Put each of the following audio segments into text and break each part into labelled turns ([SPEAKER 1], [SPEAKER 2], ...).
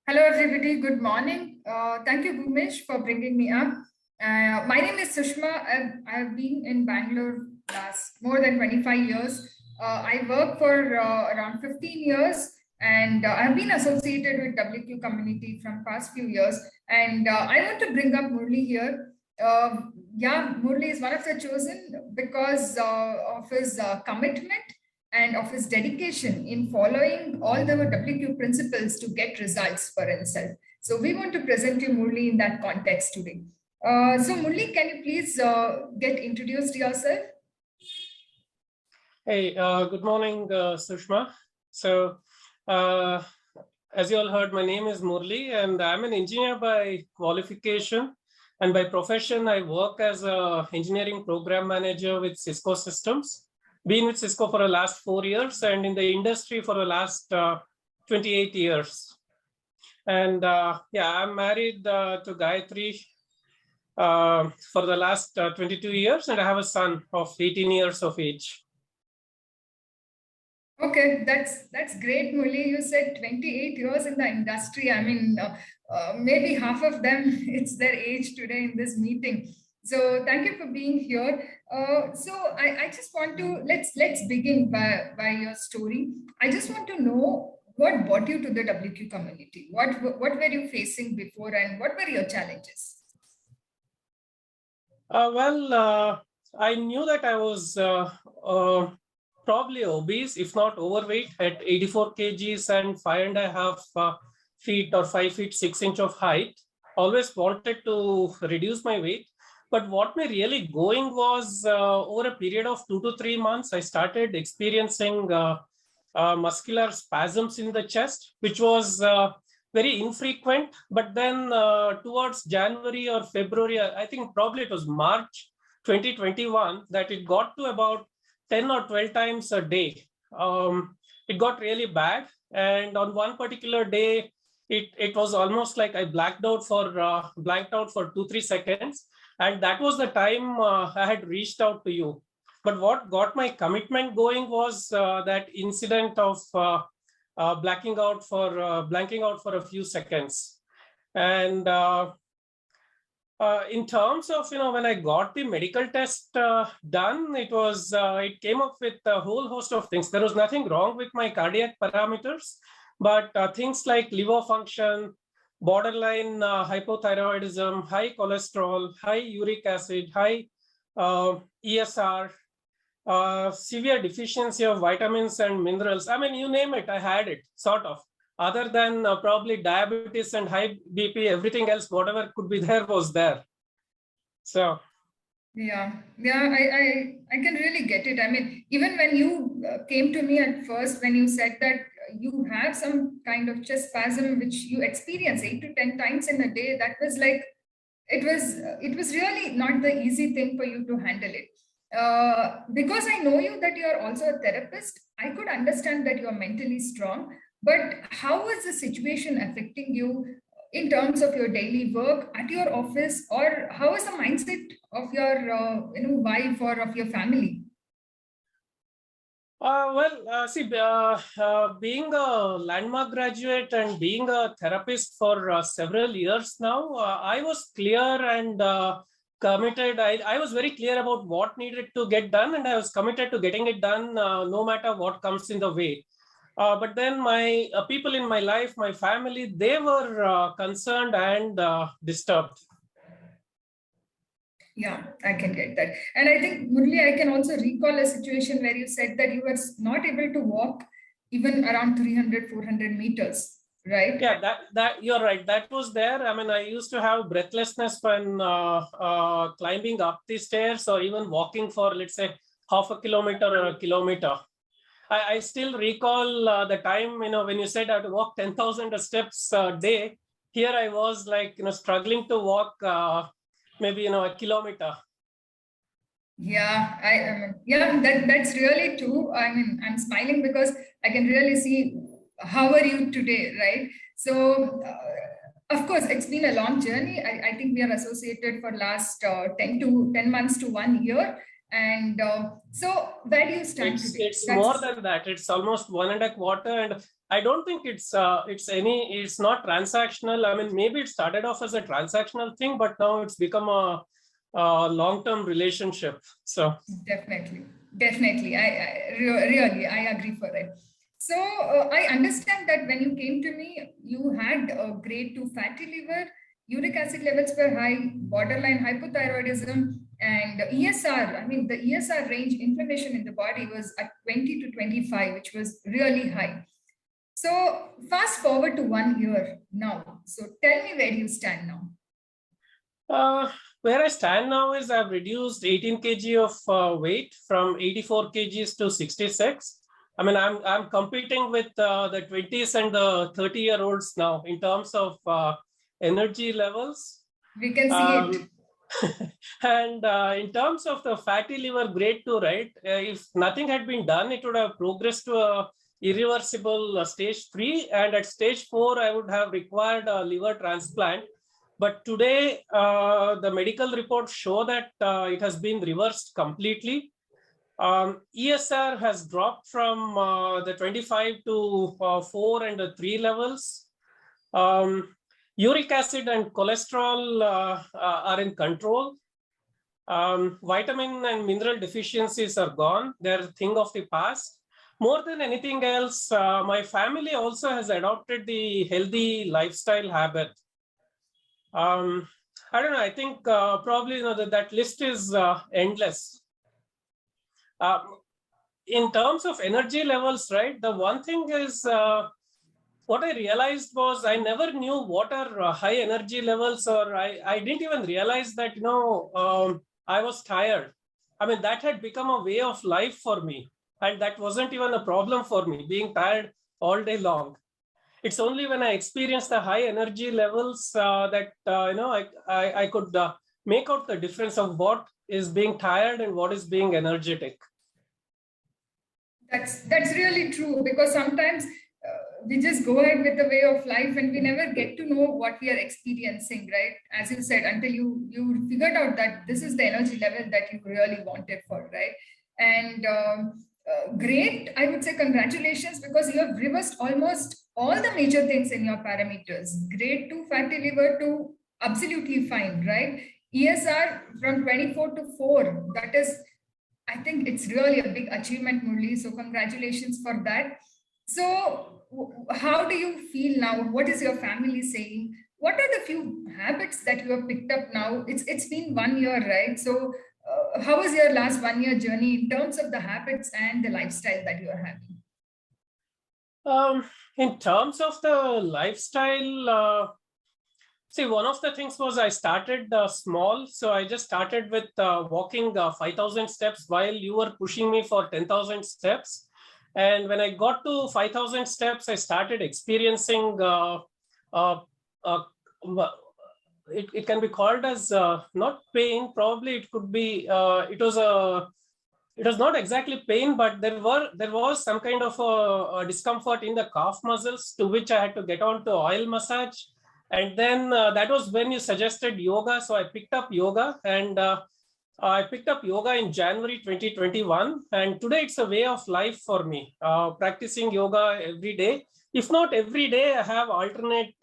[SPEAKER 1] Hello, everybody. Good morning. Thank you, Bhumesh, for bringing me up. My name is Sushma. I've been in Bangalore last more than 25 years. I work for around 15 years, and I've been associated with WQ community from past few years. And I want to bring up Murali here. Yeah, Murali is one of the chosen because of his commitment and of his dedication in following all the WQ principles to get results for himself. So we want to present you Murli in that context today. So Murli, can you please get introduced yourself?
[SPEAKER 2] Hey, good morning, Sushma. So, as you all heard, my name is Murali, and I'm an engineer by qualification. And by profession, I work as an engineering program manager with Cisco Systems. Been with Cisco for the last 4 years and in the industry for the last 28 years. And yeah, I'm married to Gayatri for the last 22 years, and I have a son of 18 years of age.
[SPEAKER 1] Okay, that's great, Murali. You said 28 years in the industry. I mean, maybe half of them, it's their age today in this meeting. So thank you for being here. So I just want to let's begin by your story. I just want to know what brought you to the WQ community. What were you facing before, and what were your challenges?
[SPEAKER 2] I knew that I was probably obese, if not overweight, at 84 kgs and 5.5 feet or 5 feet 6 inch of height. Always wanted to reduce my weight. But what me really going was over a period of 2 to 3 months, I started experiencing muscular spasms in the chest, which was very infrequent. But then towards January or February, I think probably it was March 2021, that it got to about 10 or 12 times a day. It got really bad. And on one particular day, it was almost like I blacked out for 2-3 seconds. And that was the time I had reached out to you. But what got my commitment going was that incident of blanking out for a few seconds. And in terms of, when I got the medical test done, it came up with a whole host of things. There was nothing wrong with my cardiac parameters, but things like liver function, borderline hypothyroidism, high cholesterol, high uric acid, high ESR, severe deficiency of vitamins and minerals. I mean, you name it, I had it, sort of. Other than probably diabetes and high BP, everything else, whatever could be there, was there. So.
[SPEAKER 1] Yeah, I can really get it. I mean, even when you came to me at first, when you said that you have some kind of chest spasm which you experience 8 to 10 times in a day, that was like it was really not the easy thing for you to handle it. Because I know you that you are also a therapist, I could understand that you are mentally strong. But how is the situation affecting you in terms of your daily work at your office, or how is the mindset of your wife or of your family?
[SPEAKER 2] Being a landmark graduate and being a therapist for several years now, I was clear and committed. I was very clear about what needed to get done, and I was committed to getting it done no matter what comes in the way. But then my people in my life, my family, they were concerned and disturbed.
[SPEAKER 1] Yeah, I can get that. And I think, Murali, I can also recall a situation where you said that you were not able to walk even around 300, 400 meters, right?
[SPEAKER 2] Yeah, that you're right. That was there. I mean, I used to have breathlessness when climbing up the stairs or even walking for, let's say, half a kilometer or a kilometer. I still recall the time, when you said I had to walk 10,000 steps a day. Here I was like, struggling to walk maybe, a kilometer.
[SPEAKER 1] Yeah, that's really true. I mean, I'm smiling because I can really see how are you today, right? So, of course, it's been a long journey. I think we are associated for last 10 months to 1 year. And so where do you stand today?
[SPEAKER 2] It's more than that. It's almost 1.25, and I don't think it's not transactional. I mean, maybe it started off as a transactional thing, but now it's become a long-term relationship. So
[SPEAKER 1] definitely, really I agree for it. So I understand that when you came to me, you had a grade 2 fatty liver, uric acid levels were high, borderline hypothyroidism, and ESR. I mean, the ESR range inflammation in the body was at 20 to 25, which was really high. So fast forward to 1 year now. So tell me where you stand now.
[SPEAKER 2] Where I stand now is I've reduced 18 kg of weight from 84 kgs to 66. I mean, I'm competing with the 20s and the 30-year-olds now in terms of energy levels.
[SPEAKER 1] We can see it.
[SPEAKER 2] And in terms of the fatty liver grade 2, right? If nothing had been done, it would have progressed to a irreversible stage 3. And at stage 4, I would have required a liver transplant. But today, the medical reports show that it has been reversed completely. ESR has dropped from the 25 to 4 and 3 levels. Uric acid and cholesterol are in control. Vitamin and mineral deficiencies are gone. They're a thing of the past. More than anything else, my family also has adopted the healthy lifestyle habit. I don't know. I think probably that list is endless. In terms of energy levels, right? The one thing is what I realized was I never knew what are high energy levels, or I didn't even realize that I was tired. I mean, that had become a way of life for me, and that wasn't even a problem for me, being tired all day long. It's only when I experienced the high energy levels that I could make out the difference of what is being tired and what is being energetic.
[SPEAKER 1] That's really true, because sometimes we just go ahead with the way of life and we never get to know what we are experiencing, right? As you said, until you figured out that this is the energy level that you really wanted for, right? And great, I would say congratulations, because you have reversed almost all the major things in your parameters. Grade 2 fatty liver to absolutely fine, right? ESR from 24 to 4. That is, I think it's really a big achievement, Murali. So congratulations for that. So how do you feel now? What is your family saying? What are the few habits that you have picked up now? It's been 1 year, right? So how was your last 1 year journey in terms of the habits and the lifestyle that you are having?
[SPEAKER 2] In terms of the lifestyle, see, one of the things was I started small. So I just started with walking 5,000 steps while you were pushing me for 10,000 steps. And when I got to 5,000 steps, I started experiencing, it can be called as not pain. Probably it could be, it was not exactly pain, but there was some kind of a discomfort in the calf muscles, to which I had to get on to oil massage. And then that was when you suggested yoga. So I picked up yoga, and I picked up yoga in January 2021. And today it's a way of life for me, practicing yoga every day. If not every day, I have alternate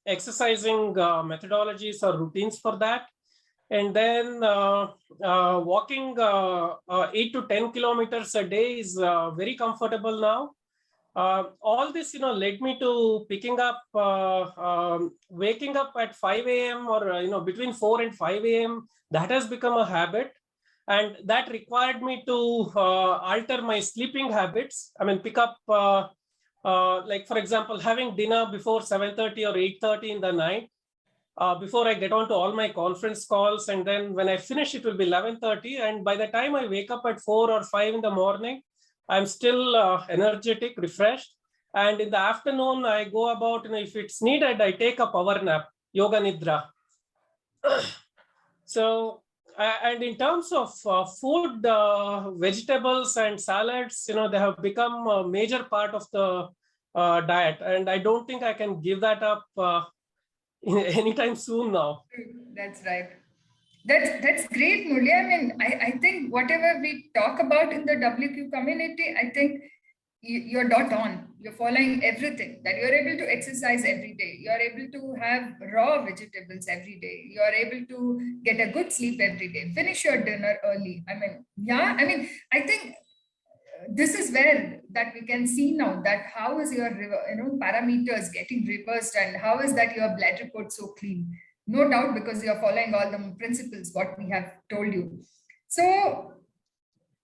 [SPEAKER 2] exercising methodologies or routines for that. And then walking 8 to 10 kilometers a day is very comfortable now. All this, led me to picking up, waking up at 5 a.m. or, between 4 and 5 a.m. That has become a habit. And that required me to alter my sleeping habits. I mean, pick up, like, for example, having dinner before 7:30 or 8:30 in the night. Before I get on to all my conference calls. And then when I finish, it will be 11:30. And by the time I wake up at 4 or 5 in the morning, I'm still energetic, refreshed. And in the afternoon, I go about, if it's needed, I take a power nap, yoga nidra. So, and in terms of food, vegetables and salads, they have become a major part of the diet. And I don't think I can give that up anytime soon now.
[SPEAKER 1] That's right. That's great, Murali. I mean, I think whatever we talk about in the WQ community, I think you're dot on. You're following everything, that you're able to exercise every day. You're able to have raw vegetables every day. You're able to get a good sleep every day. Finish your dinner early. I mean, yeah, I mean, I think this is where that we can see now that how is your parameters getting reversed, and how is that your blood report so clean. No doubt, because you're following all the principles what we have told you. So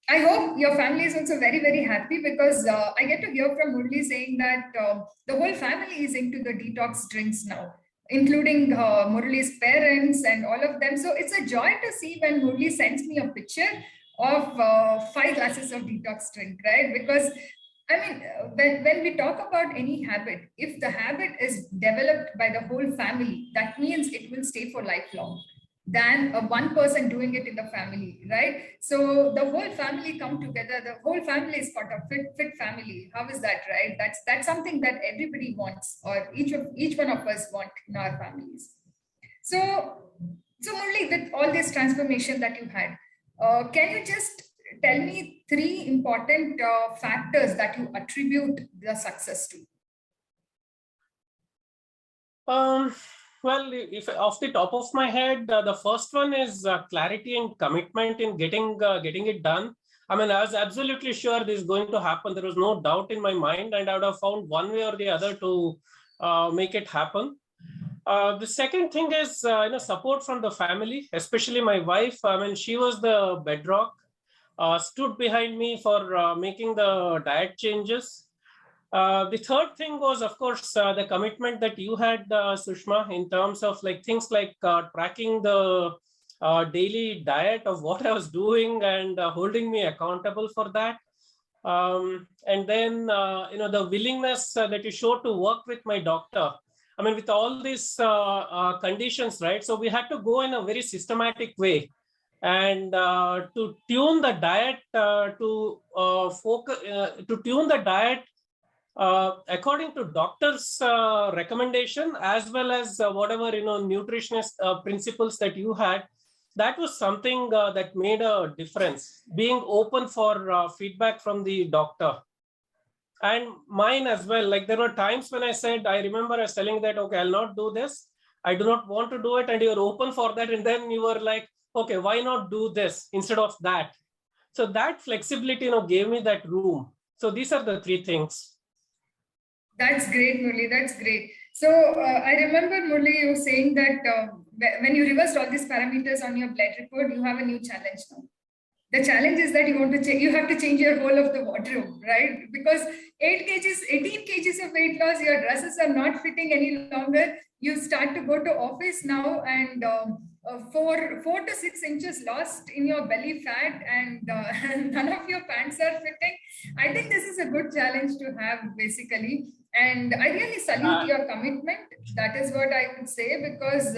[SPEAKER 1] I hope your family is also very, very happy, because I get to hear from Murali saying that the whole family is into the detox drinks now, including Murali's parents and all of them. So it's a joy to see when Murali sends me a picture of 5 glasses of detox drink, right? Because I mean, when we talk about any habit, if the habit is developed by the whole family, that means it will stay for lifelong than one person doing it in the family, right? So the whole family come together. The whole family is part of fit family. How is that, right? That's something that everybody wants, or each one of us want in our families. So, so Murali, with all this transformation that you had, can you just tell me 3 important factors that you attribute the success to?
[SPEAKER 2] Well, if off the top of my head, the first one is clarity and commitment in getting it done. I mean, I was absolutely sure this is going to happen. There was no doubt in my mind, and I would have found one way or the other to make it happen. The second thing is support from the family, especially my wife. I mean, she was the bedrock, stood behind me for making the diet changes. The third thing was, of course, the commitment that you had, Sushma, in terms of like things like tracking the daily diet of what I was doing and holding me accountable for that. And then, the willingness that you showed to work with my doctor. I mean, with all these conditions, right? So we had to go in a very systematic way. And to tune the diet to tune the diet according to doctor's recommendation, as well as whatever nutritionist principles that you had, that was something that made a difference. Being open for feedback from the doctor, and mine as well. Like there were times when I remember I was telling that, okay, I'll not do this. I do not want to do it, and you're open for that, and then you were like, okay, why not do this instead of that? So that flexibility, gave me that room. So these are the 3 things.
[SPEAKER 1] That's great, Murali. That's great. So I remember, Murali, you saying that when you reversed all these parameters on your blood report, you have a new challenge now. The challenge is that you have to change your whole of the wardrobe, right? Because 18 kgs of weight loss, your dresses are not fitting any longer. You start to go to office now, and 4 to 6 inches lost in your belly fat, and none of your pants are fitting. I think this is a good challenge to have, basically. And I really salute your commitment. That is what I would say, because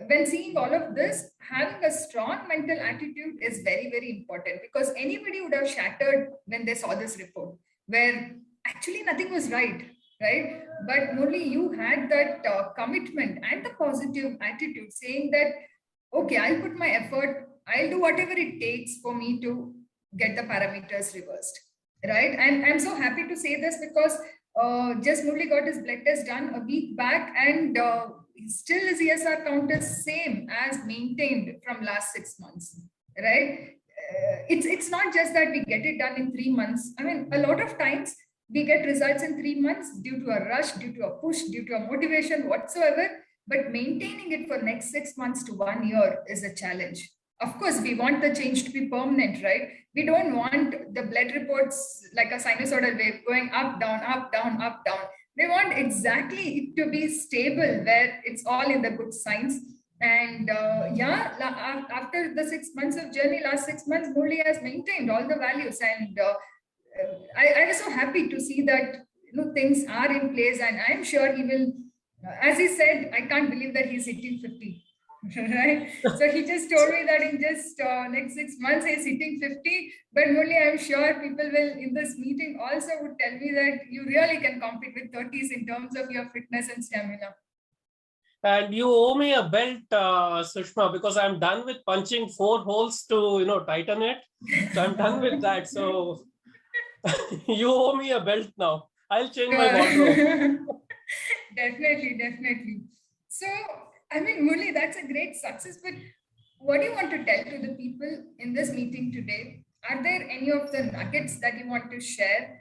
[SPEAKER 1] when seeing all of this, having a strong mental attitude is very, very important, because anybody would have shattered when they saw this report, where actually nothing was right, right? But Murali, you had that commitment and the positive attitude, saying that, okay, I'll put my effort, I'll do whatever it takes for me to get the parameters reversed, right? And I'm so happy to say this, because just Murali got his blood test done a week back, and still his ESR count is same as maintained from last 6 months, right? It's not just that we get it done in 3 months. I mean, a lot of times we get results in 3 months due to a rush, due to a push, due to a motivation whatsoever. But maintaining it for next 6 months to 1 year is a challenge. Of course, we want the change to be permanent, right? We don't want the blood reports like a sinusoidal wave going up, down, up, down, up, down. We want exactly it to be stable, where it's all in the good signs. And after the 6 months of journey, last 6 months, Murali has maintained all the values. And I was so happy to see that things are in place, and I'm sure he will, as he said, I can't believe that he's hitting 50. Right, so he just told me that in just next 6 months he's hitting 50. But Murali, I'm sure people will in this meeting also would tell me that you really can compete with 30s in terms of your fitness and stamina.
[SPEAKER 2] And you owe me a belt, Sushma, because I'm done with punching 4 holes to tighten it. So I'm done with that. So you owe me a belt now. I'll change my wardrobe.
[SPEAKER 1] Definitely, definitely. So, I mean, Murali, that's a great success. But what do you want to tell to the people in this meeting today? Are there any of the nuggets that you want to share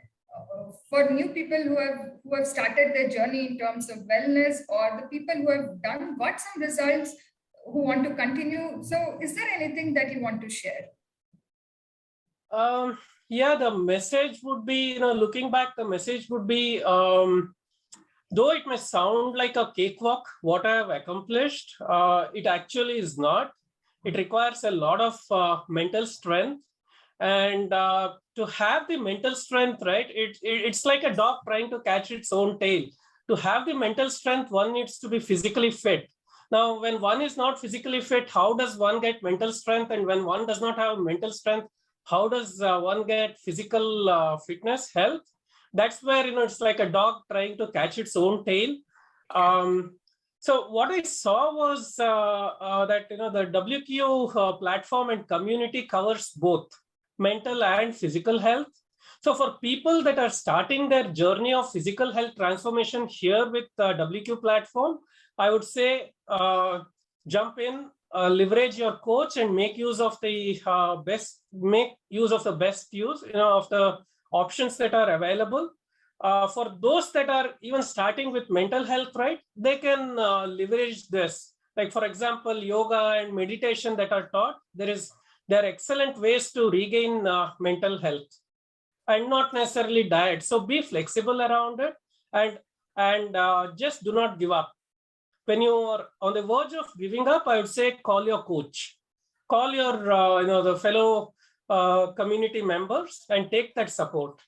[SPEAKER 1] for new people who have started their journey in terms of wellness, or the people who have got some results who want to continue? So, is there anything that you want to share?
[SPEAKER 2] Yeah, the message would be, looking back, the message would be, though it may sound like a cakewalk, what I have accomplished, it actually is not. It requires a lot of mental strength. And to have the mental strength, right, it's like a dog trying to catch its own tail. To have the mental strength, one needs to be physically fit. Now, when one is not physically fit, how does one get mental strength? And when one does not have mental strength, how does one get physical fitness, health? That's where, it's like a dog trying to catch its own tail. So what I saw was that, the WQ platform and community covers both mental and physical health. So for people that are starting their journey of physical health transformation here with the WQ platform, I would say jump in, leverage your coach, and make use of the best use, of the options that are available. For those that are even starting with mental health, right, they can leverage this. Like, for example, yoga and meditation that are taught, there are excellent ways to regain mental health, and not necessarily diet. So be flexible around it, and just do not give up. When you are on the verge of giving up, I would say call your coach, call your the fellow community members, and take that support.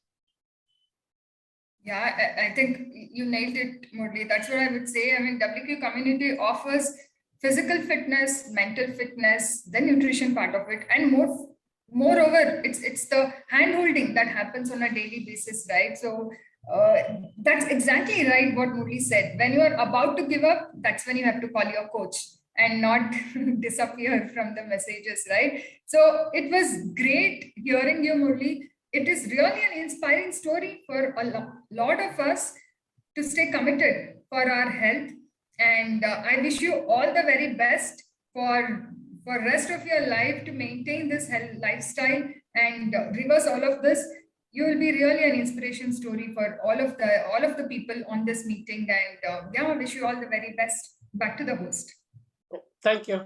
[SPEAKER 1] Yeah, I think you nailed it, Murali. That's what I would say. I mean, WQ community offers physical fitness, mental fitness, the nutrition part of it, and moreover, it's the hand holding that happens on a daily basis, right? So that's exactly right what Murali said. When you are about to give up, that's when you have to call your coach and not disappear from the messages, right? So it was great hearing you, Murali. It is really an inspiring story for a lot of us to stay committed for our health. And I wish you all the very best for rest of your life to maintain this health lifestyle and reverse all of this. You will be really an inspiration story for all of the people on this meeting. And yeah, I wish you all the very best. Back to the host.
[SPEAKER 2] Thank you.